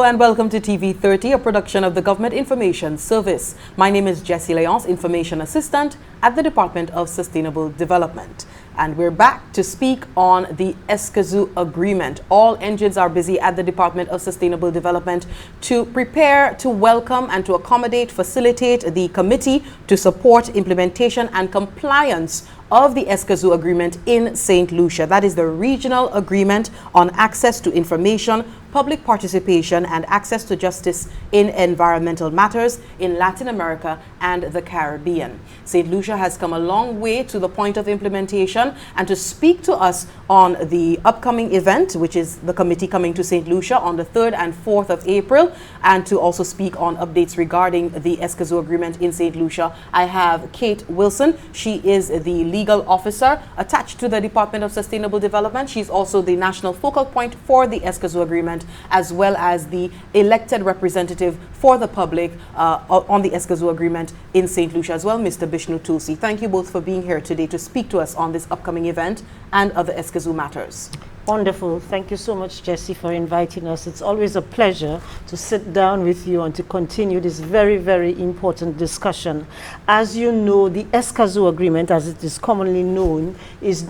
and welcome to TV30, a production of the Government Information Service. My name is Jessie Leonce, Information Assistant at the Department of Sustainable Development. And we're back to speak on the Escazú Agreement. All engines are busy at the Department of Sustainable Development to prepare to welcome and to accommodate, facilitate the committee to support implementation and compliance of the Escazú Agreement in St. Lucia. That is the regional agreement on access to information, public participation, and access to justice in environmental matters in Latin America and the Caribbean. St. Lucia has come a long way to the point of implementation, and to speak to us on the upcoming event, which is the committee coming to St. Lucia on the 3rd and 4th of April, and to also speak on updates regarding the Escazú Agreement in St. Lucia, I have Kate Wilson. She is the legal officer attached to the Department of Sustainable Development. She's also the national focal point for the Escazú Agreement, as well as the elected representative for the public on the Escazú Agreement in St. Lucia as well, Mr. Bishnu Tulsi. Thank you both for being here today to speak to us on this upcoming event and other Escazú matters. Wonderful. Thank you so much, Jessie, for inviting us. It's always a pleasure to sit down with you and to continue this very, very important discussion. As you know, the Escazú Agreement, as it is commonly known, is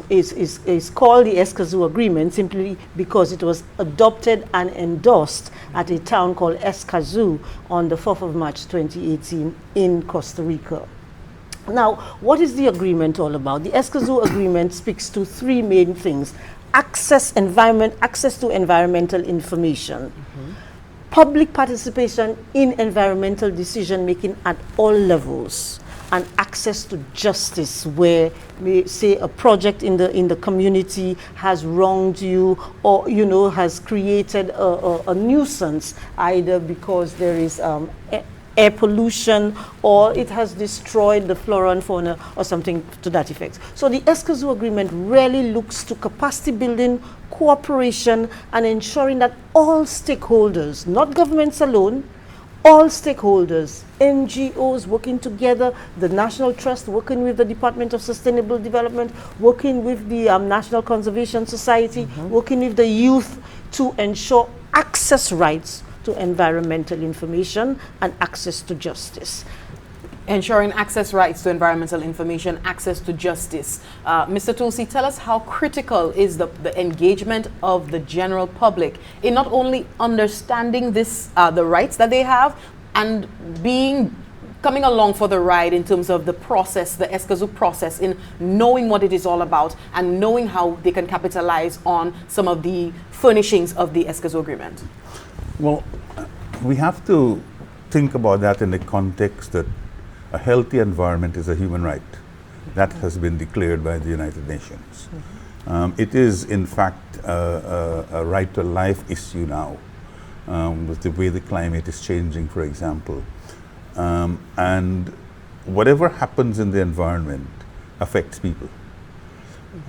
called the Escazú Agreement simply because it was adopted and endorsed at a town called Escazú on the 4th of March 2018 in Costa Rica. Now, what is the agreement all about? The Escazú Agreement speaks to three main things: access to environmental information, public participation in environmental decision making at all levels, and access to justice where, say, a project in the community has wronged you, or has created a nuisance, either because there is air pollution, or it has destroyed the flora and fauna, or something to that effect. So the Escazú Agreement really looks to capacity building, cooperation, and ensuring that all stakeholders, not governments alone, all stakeholders, NGOs working together, the National Trust working with the Department of Sustainable Development, working with the National Conservation Society, working with the youth to ensure access rights to environmental information and access to justice. Ensuring access rights to environmental information, access to justice. Mr. Tulsi, tell us how critical is the engagement of the general public in not only understanding this, the rights that they have, and coming along for the ride in terms of the process, the Escazú process, in knowing what it is all about and knowing how they can capitalize on some of the furnishings of the Escazú Agreement. Well, we have to think about that in the context that a healthy environment is a human right. That has been declared by the United Nations. It is, in fact, a right to life issue now, with the way the climate is changing, for example. And whatever happens in the environment affects people.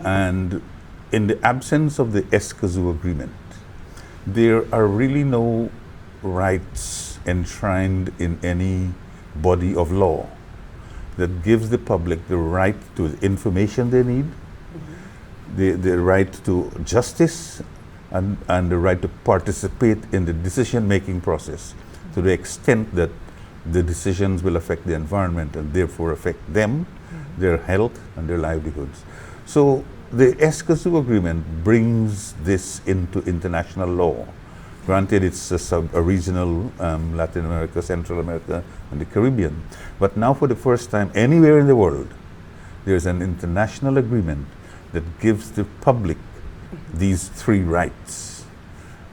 And in the absence of the Escazú Agreement, there are really no rights enshrined in any body of law that gives the public the right to the information they need, the right to justice, and the right to participate in the decision-making process to the extent that the decisions will affect the environment and therefore affect them, their health, and their livelihoods. So the Escazú Agreement brings this into international law. Granted, it's a regional Latin America, Central America, and the Caribbean. But now for the first time anywhere in the world, there's an international agreement that gives the public these three rights.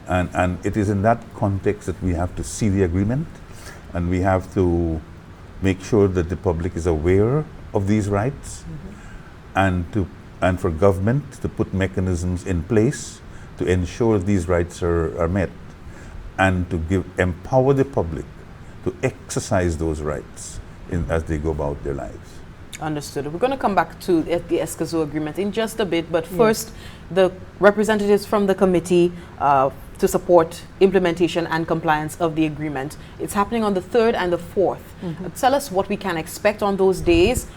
And it is in that context that we have to see the agreement, and we have to make sure that the public is aware of these rights, and for government to put mechanisms in place to ensure these rights are met, and to empower the public to exercise those rights as they go about their lives. Understood. We're going to come back to the Escazú Agreement in just a bit, but first, the representatives from the committee to support implementation and compliance of the agreement. It's happening on the 3rd and the 4th. Tell us what we can expect on those days.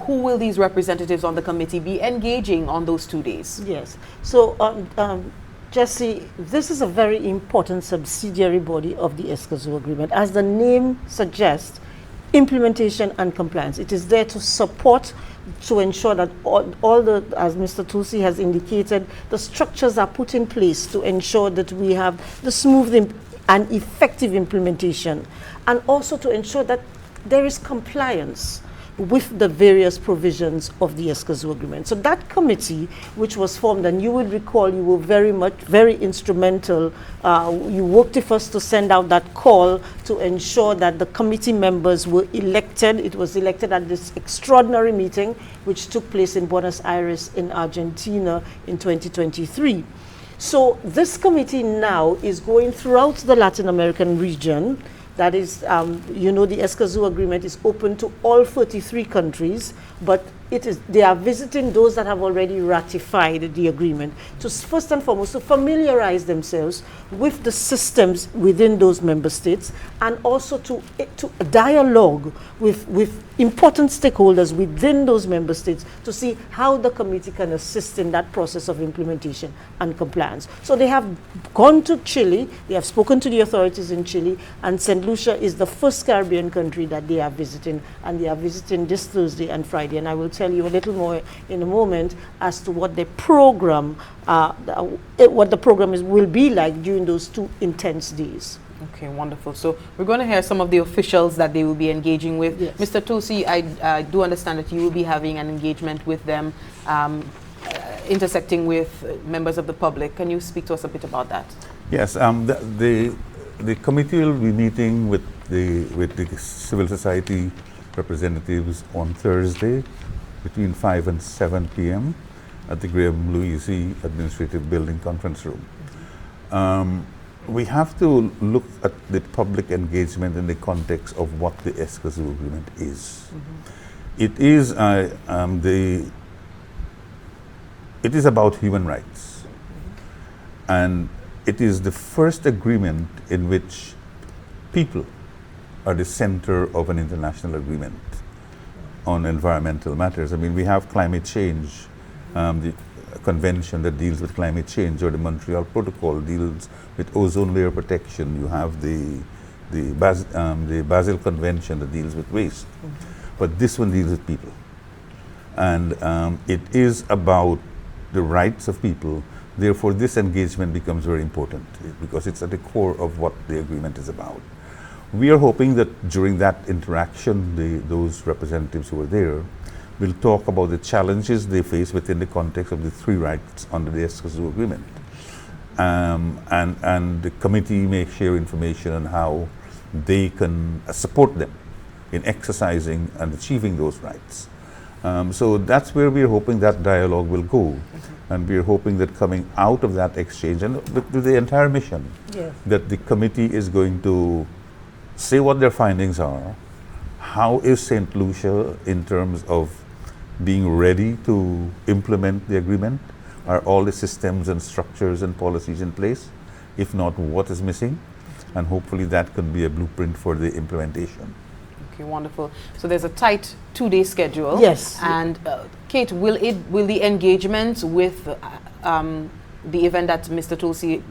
Who will these representatives on the committee be engaging on those 2 days? Yes. So Jesse, this is a very important subsidiary body of the Escazú Agreement. As the name suggests, implementation and compliance. It is there to support, to ensure that all the, as Mr. Tulsi has indicated, the structures are put in place to ensure that we have the smooth and effective implementation, and also to ensure that there is compliance with the various provisions of the Escazú Agreement. So that committee, which was formed, and you will recall you were very instrumental, you worked with us to send out that call to ensure that the committee members were elected. It was elected at this extraordinary meeting, which took place in Buenos Aires in Argentina in 2023. So this committee now is going throughout the Latin American region. That is, you know, the Escazú Agreement is open to all 33 countries, but they are visiting those that have already ratified the agreement to first and foremost to familiarize themselves with the systems within those member states, and also to dialogue with important stakeholders within those member states to see how the committee can assist in that process of implementation and compliance. So they have gone to Chile, they have spoken to the authorities in Chile, and St. Lucia is the first Caribbean country that they are visiting, and they are visiting this Thursday and Friday. And I will tell you a little more in a moment as to what the program, will be like during those 2 intense days. Okay, wonderful. So we're going to hear some of the officials that they will be engaging with. Yes. Mr. Tulsi, I do understand that you will be having an engagement with them, intersecting with members of the public. Can you speak to us a bit about that? Yes, the committee will be meeting with the civil society representatives on Thursday between 5 and 7 p.m. at the Graham Louisi Administrative Building Conference Room. We have to look at the public engagement in the context of what the Escazú Agreement is. It is it is about human rights, and it is the first agreement in which people are the center of an international agreement on environmental matters. I mean, we have climate change, the convention that deals with climate change, or the Montreal Protocol deals with ozone layer protection. You have the Basel Convention that deals with waste, but this one deals with people, and it is about the rights of people. Therefore, this engagement becomes very important because it's at the core of what the agreement is about. We are hoping that during that interaction, those representatives who are there will talk about the challenges they face within the context of the 3 rights under the Escazú Agreement. And the committee may share information on how they can support them in exercising and achieving those rights. So that's where we're hoping that dialogue will go. And we're hoping that coming out of that exchange, and with the entire mission, Yes. that the committee is going to say what their findings are. How is St. Lucia in terms of being ready to implement the agreement? Are all the systems and structures and policies in place? If not, what is missing? And hopefully that can be a blueprint for the implementation. Okay, wonderful. So there's a tight 2-day schedule. Yes. And Kate, will the engagement with the event that Mr. Tulsi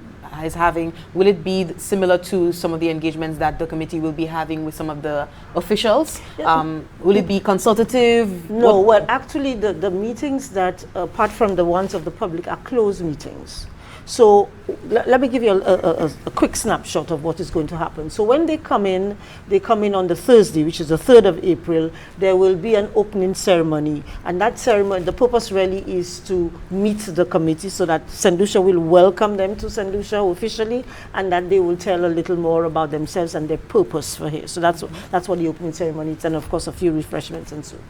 is having, will it be similar to some of the engagements that the committee will be having with some of the officials? Will it be consultative? No, well, actually, the meetings that, apart from the ones of the public, are closed meetings. So let me give you a quick snapshot of what is going to happen. So when they come in on the Thursday, which is the 3rd of April, there will be an opening ceremony. And that ceremony, the purpose really is to meet the committee so that St. Lucia will welcome them to St. Lucia officially, and that they will tell a little more about themselves and their purpose for here. So that's what the opening ceremony is, and of course a few refreshments and so on.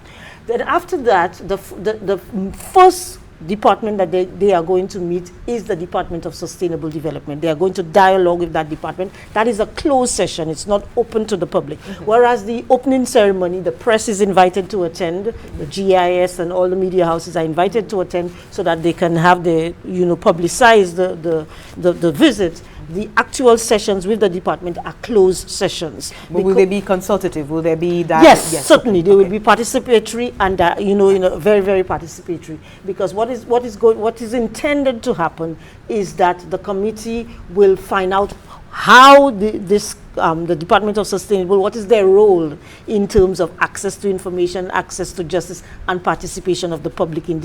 Then after that, the first department that they are going to meet is the Department of Sustainable Development. They are going to dialogue with that department. That is a closed session. It's not open to the public. Whereas the opening ceremony, the press is invited to attend. The GIS and all the media houses are invited to attend so that they can have publicize the visit. The actual sessions with the department are closed sessions. But will they be consultative? Will there be that? Yes, certainly. They will be participatory and, very, very participatory. Because what is intended to happen is that the committee will find out how the Department of Sustainable, what is their role in terms of access to information, access to justice, and participation of the public in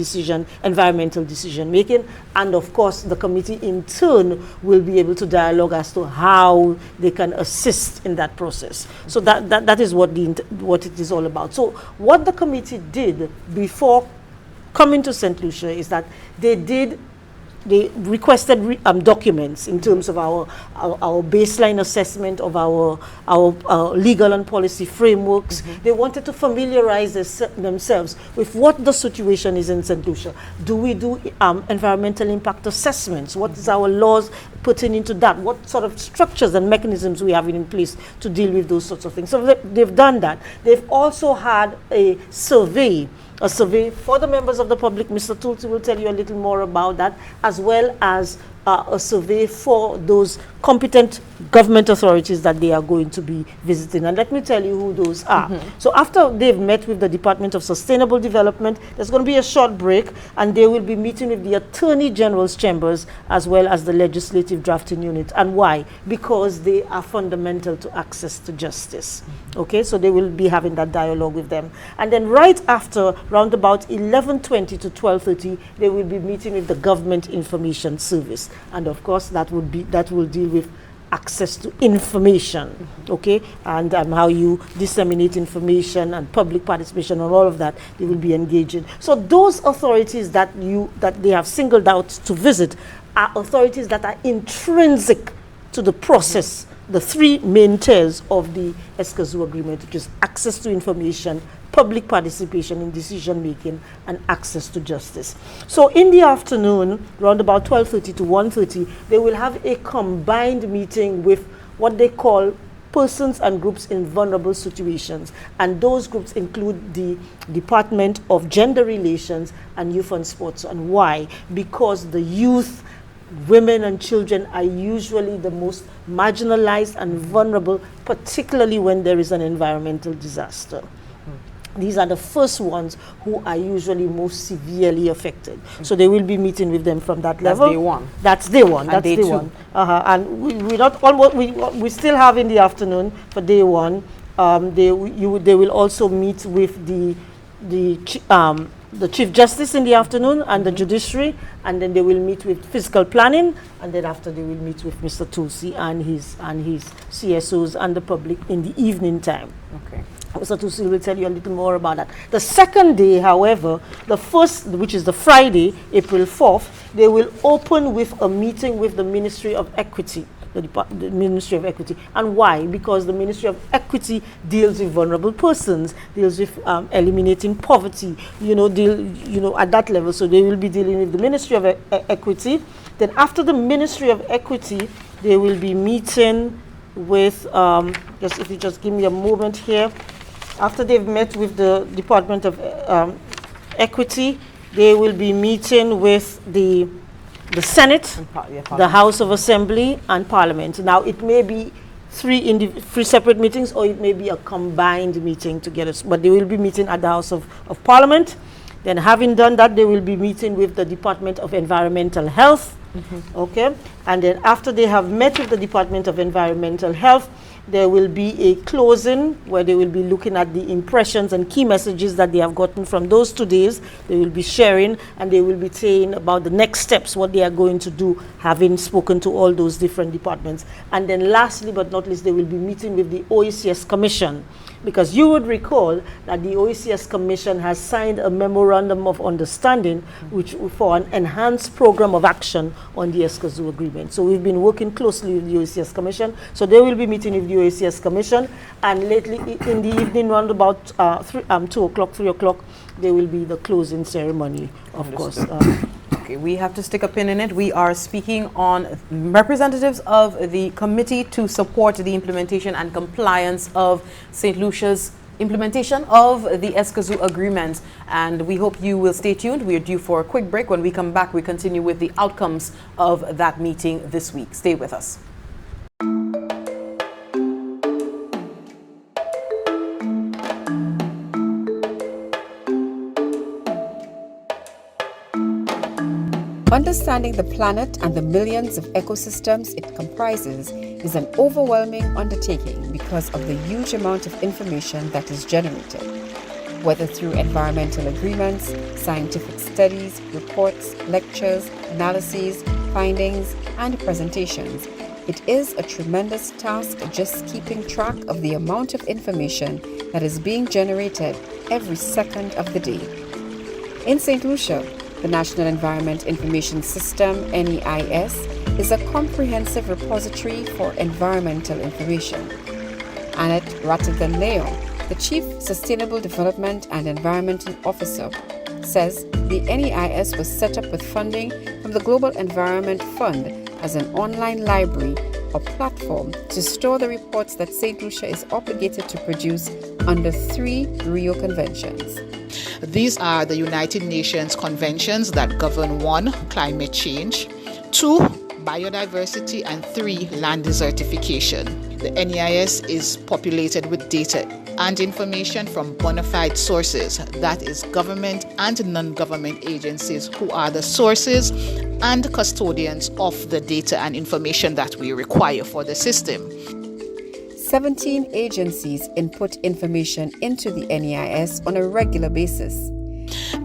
environmental decision making. And of course, the committee in turn will be able to dialogue as to how they can assist in that process. So that is what it is all about. So what the committee did before coming to St. Lucia is that they requested documents in terms of our baseline assessment of our legal and policy frameworks. They wanted to familiarize themselves with what the situation is in St. Lucia. Do we do environmental impact assessments? What is our laws pertaining to that? What sort of structures and mechanisms we have in place to deal with those sorts of things? So they've done that. They've also had a survey for the members of the public. Mr. Tulsi will tell you a little more about that, as well as a survey for those competent government authorities that they are going to be visiting. And let me tell you who those are. So after they've met with the Department of Sustainable Development, there's going to be a short break, and they will be meeting with the Attorney General's chambers as well as the Legislative Drafting Unit. And why? Because they are fundamental to access to justice. Okay, so they will be having that dialogue with them. And then right after, round about 11:20 to 12:30, they will be meeting with the Government Information Service. And of course, that will deal with access to information, okay, and how you disseminate information and public participation and all of that. They will be engaging. So those authorities that they have singled out to visit are authorities that are intrinsic to the process, the three main tiers of the Escazú Agreement, which is access to information, public participation in decision making, and access to justice. So in the afternoon, around about 12:30 to 1:30, they will have a combined meeting with what they call persons and groups in vulnerable situations. And those groups include the Department of Gender Relations and Youth and Sports. And why? Because the youth, women and children are usually the most marginalized and vulnerable, particularly when there is an environmental disaster. These are the first ones who are usually most severely affected. So they will be meeting with them from that level. That's day one. That's day one. And that's day day two. one. And we still have in the afternoon for day one. They will also meet with the Chief Justice in the afternoon and the Judiciary, and then they will meet with Fiscal Planning, and then after they will meet with Mr. Tulsi and his CSOs and the public in the evening time. Okay. Mr. Tulsi will tell you a little more about that. The second day, however, the first, which is the Friday, April 4th, they will open with a meeting with the Ministry of Equity. The Ministry of Equity. And why? Because the Ministry of Equity deals with vulnerable persons, deals with eliminating poverty, at that level. So they will be dealing with the Ministry of Equity. Then after the Ministry of Equity, they will be meeting with, if you just give me a moment here. After they've met with the Department of Equity, they will be meeting with the Senate, the House of Assembly, and Parliament. Now, it may be three separate meetings, or it may be a combined meeting together, but they will be meeting at the House of Parliament. Then, having done that, they will be meeting with the Department of Environmental Health. Okay, and then after they have met with the Department of Environmental Health, there will be a closing where they will be looking at the impressions and key messages that they have gotten from those 2 days. They will be sharing, and they will be saying about the next steps, what they are going to do, having spoken to all those different departments. And then lastly but not least, they will be meeting with the OECS Commission, because you would recall that the OECS Commission has signed a memorandum of understanding for an enhanced program of action on the Escazú Agreement. So we've been working closely with the OECS Commission. So they will be meeting with the OECS Commission, and lately in the evening, around about 2 o'clock, 3 o'clock, there will be the closing ceremony, of course. Okay, we have to stick a pin in it. We are speaking on representatives of the Committee to Support the Implementation and Compliance of St. Lucia's implementation of the Escazú agreement, and we hope you will stay tuned. We are due for a quick break. When we come back, we continue with the outcomes of that meeting this week. Stay with us. Understanding the planet and the millions of ecosystems it comprises is an overwhelming undertaking because of the huge amount of information that is generated. Whether through environmental agreements, scientific studies, reports, lectures, analyses, findings, and presentations, it is a tremendous task just keeping track of the amount of information that is being generated every second of the day. In St. Lucia, the National Environment Information System, NEIS, is a comprehensive repository for environmental information. Annette Rattigan-Leon, the Chief Sustainable Development and Environmental Officer, says the NEIS was set up with funding from the Global Environment Fund as an online library or platform to store the reports that St. Lucia is obligated to produce under 3 Rio Conventions. These are the United Nations conventions that govern 1, climate change, 2, biodiversity, and 3, land desertification. The NEIS is populated with data and information from bona fide sources, that is government and non-government agencies who are the sources and custodians of the data and information that we require for the system. 17 agencies input information into the NEIS on a regular basis.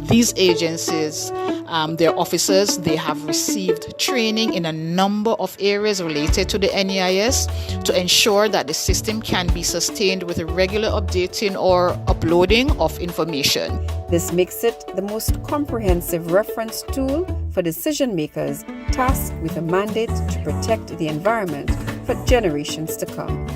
These agencies, their officers, they have received training in a number of areas related to the NEIS to ensure that the system can be sustained with a regular updating or uploading of information. This makes it the most comprehensive reference tool for decision makers tasked with a mandate to protect the environment for generations to come.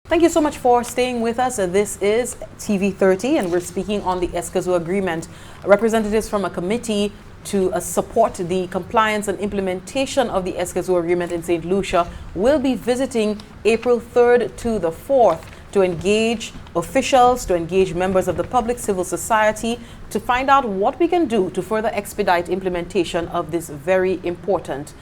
Thank you so much for staying with us. This is TV30, and we're speaking on the Escazú Agreement. Representatives from a committee to support the compliance and implementation of the Escazú Agreement in St. Lucia will be visiting April 3rd to the 4th to engage officials, to engage members of the public, civil society, to find out what we can do to further expedite implementation of this very important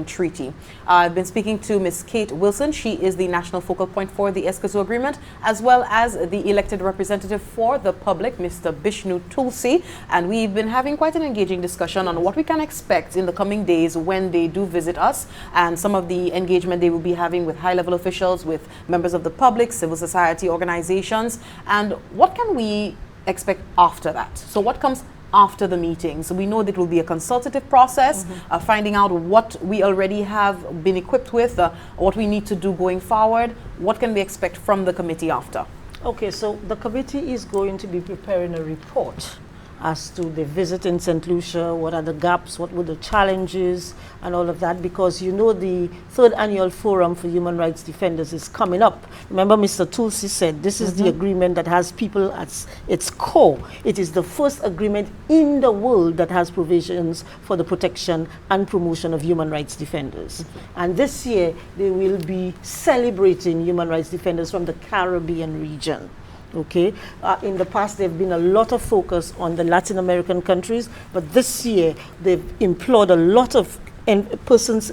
treaty. I've been speaking to Ms. Kate Wilson. She is the national focal point for the Escazú Agreement, as well as the elected representative for the public, Mr. Bishnu Tulsi. And we've been having quite an engaging discussion on what we can expect in the coming days when they do visit us, and some of the engagement they will be having with high-level officials, with members of the public, civil society organizations, and what can we expect after that. So what comes after the meeting? So we know that it will be a consultative process, finding out what we already have been equipped with, what we need to do going forward. What can we expect from the committee after? Okay, so the committee is going to be preparing a report as to the visit in St. Lucia, what are the gaps, what were the challenges, and all of that, because you know the 3rd Annual Forum for Human Rights Defenders is coming up. Remember, Mr. Tulsi said this is the agreement that has people at its core. It is the first agreement in the world that has provisions for the protection and promotion of human rights defenders. And this year, they will be celebrating human rights defenders from the Caribbean region. Okay, in the past there have been a lot of focus on the Latin American countries, but this year they've implored a lot of persons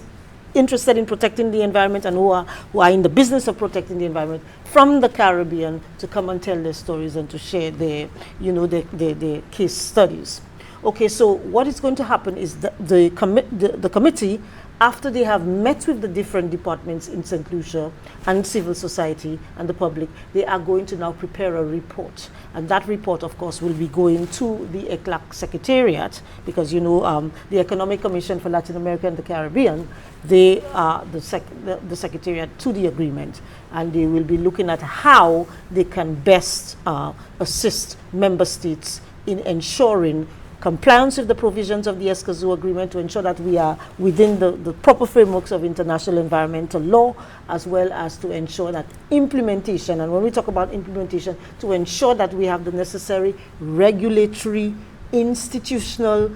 interested in protecting the environment and who are in the business of protecting the environment from the Caribbean to come and tell their stories and to share their, their case studies. Okay, so what is going to happen is the committee, after they have met with the different departments in St. Lucia and civil society and the public, they are going to now prepare a report. And that report, of course, will be going to the ECLAC Secretariat, because, the Economic Commission for Latin America and the Caribbean, they are the secretariat to the agreement. And they will be looking at how they can best assist member states in ensuring compliance with the provisions of the Escazú Agreement, to ensure that we are within the proper frameworks of international environmental law, as well as to ensure that implementation, and when we talk about implementation, to ensure that we have the necessary regulatory, institutional,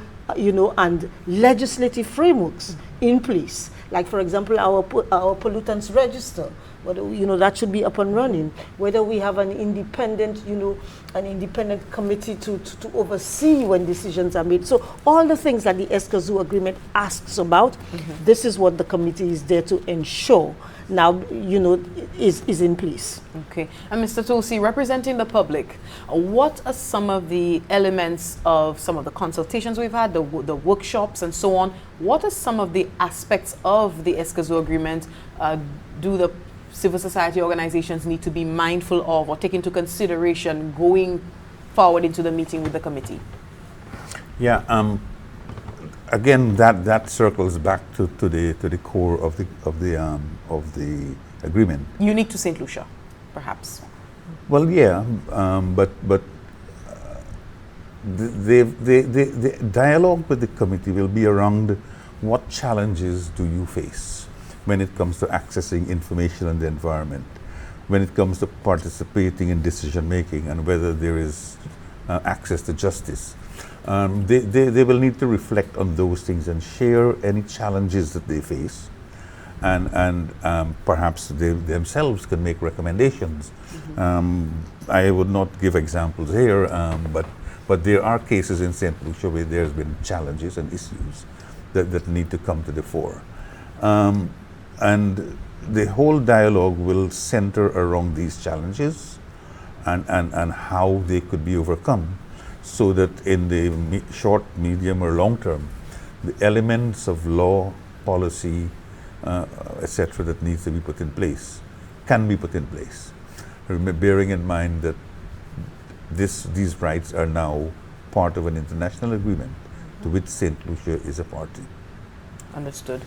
and legislative frameworks in place. Like, for example, our pollutants register, whether, you know, that should be up and running. Whether we have an independent, you know, an independent committee to oversee when decisions are made. So all the things that the Escazú Agreement asks about, this is what the committee is there to ensure now, you know, is in place. Okay. And Mr. Tosi, representing the public, what are some of the elements of some of the consultations we've had, the workshops and so on? What are some of the aspects of the Escazú Agreement do the civil society organizations need to be mindful of or take into consideration going forward into the meeting with the committee? Yeah, again, that circles back to the core of the agreement. Unique to St. Lucia, perhaps. Well, yeah, but the dialogue with the committee will be around what challenges do you face when it comes to accessing information on the environment, when it comes to participating in decision making, and whether there is access to justice. They will need to reflect on those things and share any challenges that they face, and perhaps they themselves can make recommendations. I would not give examples here, but there are cases in St. Lucia where there's been challenges and issues that need to come to the fore. And the whole dialogue will center around these challenges and how they could be overcome, so that in the short, medium, or long term, the elements of law, policy, etc., that needs to be put in place can be put in place, bearing in mind that these rights are now part of an international agreement to which St. Lucia is a party. Understood.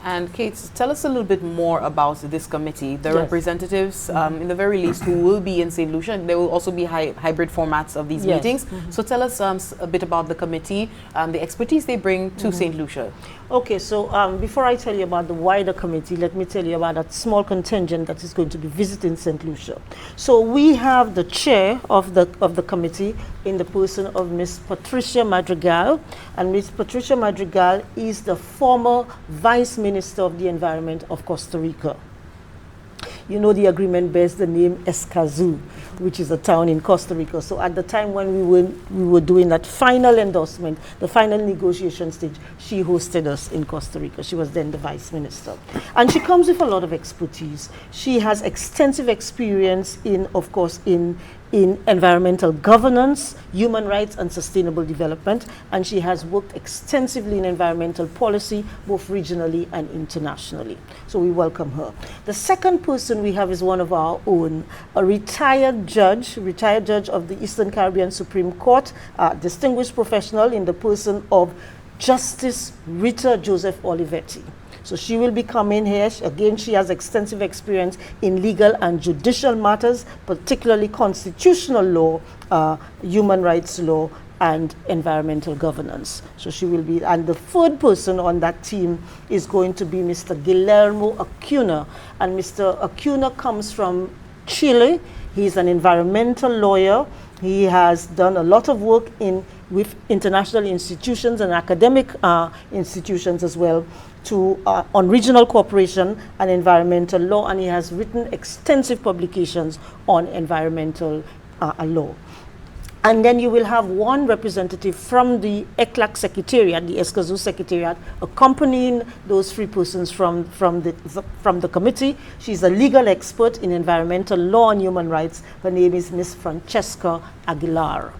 And Kate, tell us a little bit more about this committee, the representatives, in the very least, who will be in St. Lucia. There will also be hybrid formats of these meetings. So tell us a bit about the committee, the expertise they bring to St. Lucia. Okay, so before I tell you about the wider committee, let me tell you about that small contingent that is going to be visiting St. Lucia. So we have the chair of the committee in the person of Ms. Patricia Madrigal, and Ms. Patricia Madrigal is the former Vice Minister of the Environment of Costa Rica. You know, the agreement bears the name Escazú, which is a town in Costa Rica. So at the time when we were doing that final endorsement, the final negotiation stage, she hosted us in Costa Rica. She was then the Vice Minister. And she comes with a lot of expertise. She has extensive experience in, of course, in environmental governance, human rights, and sustainable development, and she has worked extensively in environmental policy, both regionally and internationally. So we welcome her. The second person we have is one of our own, a retired judge of the Eastern Caribbean Supreme Court, distinguished professional in the person of Justice Rita Joseph Olivetti. So she will be coming here. Again, she has extensive experience in legal and judicial matters, particularly constitutional law, human rights law, and environmental governance. So she will be, and the third person on that team is going to be Mr. Guillermo Acuna. And Mr. Acuna comes from Chile. He's an environmental lawyer. He has done a lot of work with international institutions and academic institutions as well, on regional cooperation and environmental law, and he has written extensive publications on environmental law. And then you will have one representative from the ECLAC Secretariat, the Escazú Secretariat, accompanying those three persons from the committee. She's a legal expert in environmental law and human rights. Her name is Ms. Francesca Aguilar.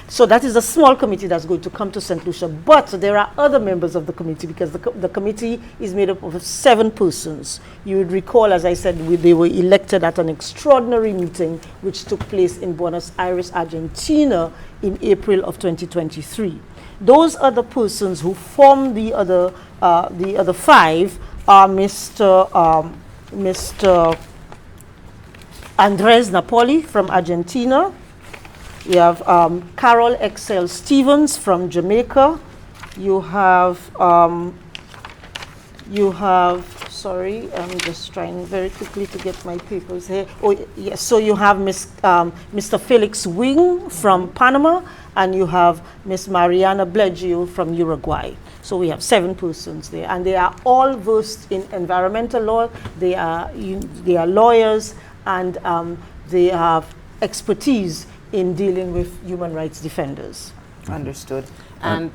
So that is a small committee that's going to come to St. Lucia. But there are other members of the committee, because the committee is made up of 7 persons. You would recall, as I said, they were elected at an extraordinary meeting which took place in Buenos Aires, Argentina in April of 2023. Those other persons who form the other 5 are Mr. Andres Napoli from Argentina. You have Carol Excel Stevens from Jamaica. You have, sorry, I'm just trying very quickly to get my papers here. Oh, yes, so you have Mr. Felix Wing from Panama, and you have Ms. Mariana Blegio from Uruguay. So we have 7 persons there, and they are all versed in environmental law. They are lawyers, and they have expertise in dealing with human rights defenders. Understood. And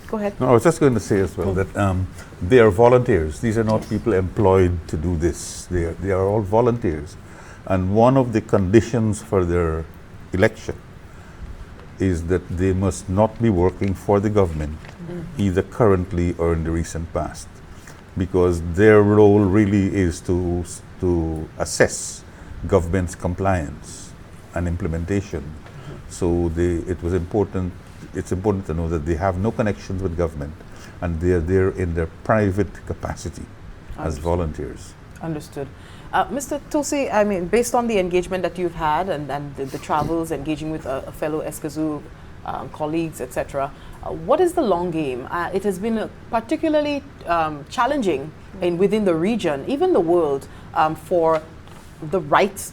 go ahead. No, I was just going to say as well that they are volunteers. These are not people employed to do this. They are all volunteers. And one of the conditions for their election is that they must not be working for the government, either currently or in the recent past, because their role really is to assess government's compliance and implementation. So it's important to know that they have no connections with government, and they are there in their private capacity as volunteers. Understood. Mr. Tosi, I mean, based on the engagement that you've had and the travels, engaging with fellow Escazú colleagues, etc., what is the long game? It has been particularly challenging within the region, even the world, for the right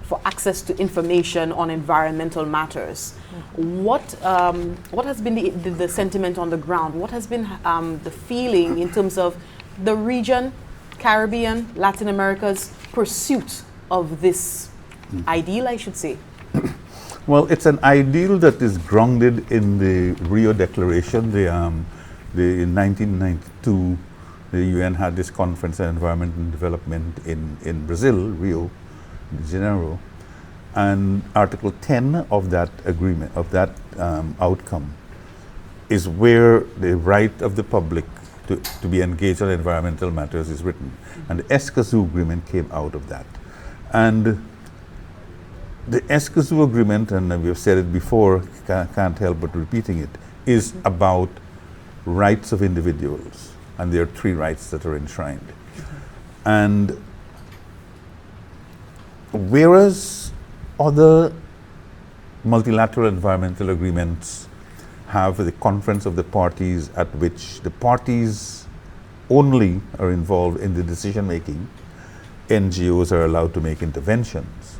for access to information on environmental matters. What has been the sentiment on the ground? What has been the feeling in terms of the region, Caribbean, Latin America's pursuit of this ideal, I should say? Well, it's an ideal that is grounded in the Rio Declaration. In 1992, the UN had this conference on environment and development in Brazil, Rio de Janeiro, and Article 10 of that agreement, of that outcome, is where the right of the public to be engaged on environmental matters is written. And the Escazú Agreement came out of that. And the Escazú Agreement, and we have said it before, can't help but repeating it, is about rights of individuals. And there are 3 rights that are enshrined. And whereas other multilateral environmental agreements have the conference of the parties at which the parties only are involved in the decision making, NGOs are allowed to make interventions.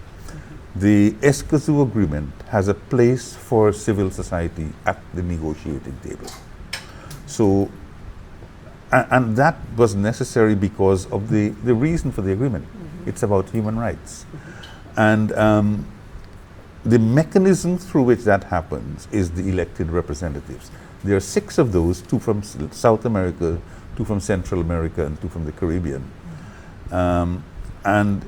The Escazú Agreement has a place for civil society at the negotiating table. So, and that was necessary because of the reason for the agreement. It's about human rights. And the mechanism through which that happens is the elected representatives. There are 6 of those, 2 from South America, 2 from Central America, and 2 from the Caribbean. And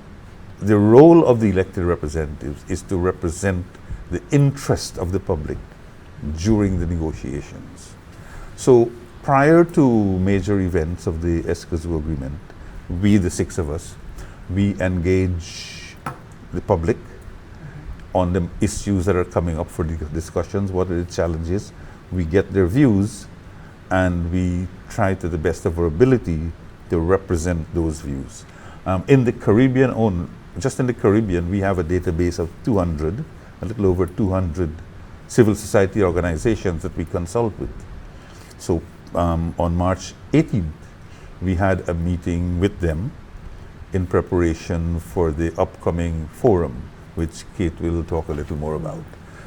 the role of the elected representatives is to represent the interest of the public during the negotiations. So prior to major events of the Escazú Agreement, we, the 6 of us, we engage the public on the issues that are coming up for discussions. What are the challenges? We get their views, and we try to the best of our ability to represent those views. In the Caribbean, just in the Caribbean, we have a database of 200, a little over 200 civil society organizations that we consult with. So on March 18th, we had a meeting with them in preparation for the upcoming forum, which Kate will talk a little more about.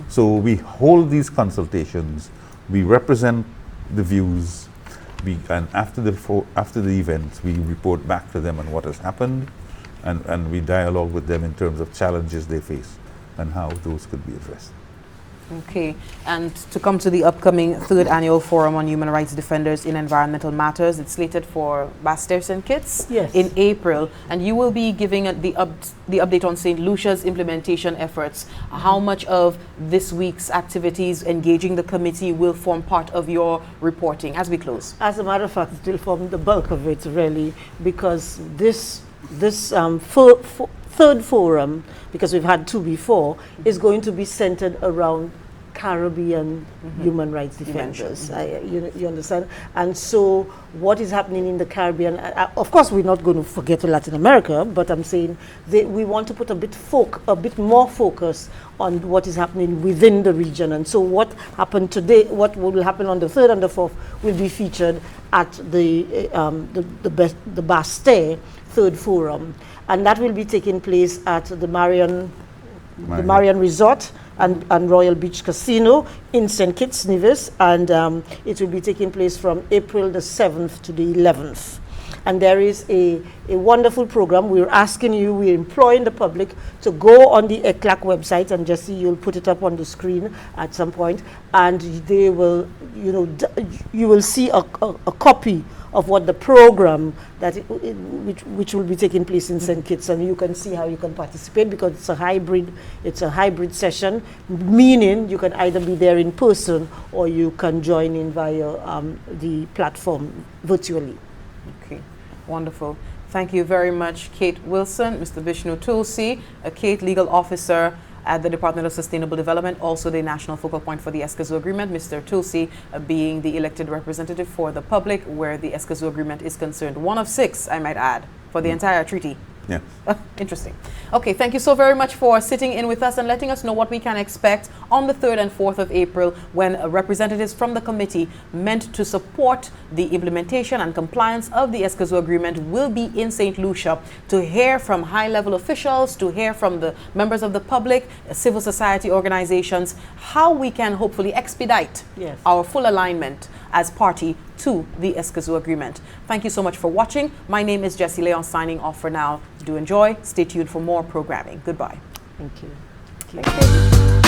So we hold these consultations, we represent the views, and after the events, we report back to them on what has happened, and we dialogue with them in terms of challenges they face and how those could be addressed. Okay, and to come to the upcoming 3rd Annual Forum on Human Rights Defenders in Environmental Matters, it's slated for Basters and Kitts in April, and you will be giving the update on St. Lucia's implementation efforts. How much of this week's activities engaging the committee will form part of your reporting as we close? As a matter of fact, it will form the bulk of it, really, because this 3rd forum, because we've had 2 before, is going to be centered around Caribbean human rights defenders. You understand? And so what is happening in the Caribbean, of course we're not going to forget Latin America, but I'm saying we want to put a bit more focus on what is happening within the region. And so what happened today, what will happen on the 3rd and the 4th will be featured at the Bastère 3rd Forum. And that will be taking place at the Marion Resort and Royal Beach Casino in St. Kitts, Nevis, and it will be taking place from April the 7th to the 11th. And there is a wonderful program. We're asking you, we're employing the public to go on the ECLAC website, and Jesse, you'll put it up on the screen at some point, and they will, you will see a copy of what the program which will be taking place in St. Kitts, and you can see how you can participate, because it's a hybrid session, meaning you can either be there in person or you can join in via the platform virtually. Okay, wonderful. Thank you very much, Kate Wilson, Mr. Vishnu Tulsi, Kate, Legal Officer at the Department of Sustainable Development, also the national focal point for the Escazú Agreement, Mr. Tulsi being the elected representative for the public where the Escazú Agreement is concerned. One of 6, I might add, for the entire treaty. Yeah. Interesting. Okay, thank you so very much for sitting in with us and letting us know what we can expect on the 3rd and 4th of April when representatives from the committee meant to support the implementation and compliance of the Escazú Agreement will be in St. Lucia to hear from high-level officials, to hear from the members of the public, civil society organizations, how we can hopefully expedite our full alignment as party to the Escazú Agreement. Thank you so much for watching. My name is Jessie Leon, signing off for now. Do enjoy. Stay tuned for more programming. Goodbye. Thank you. Thank you.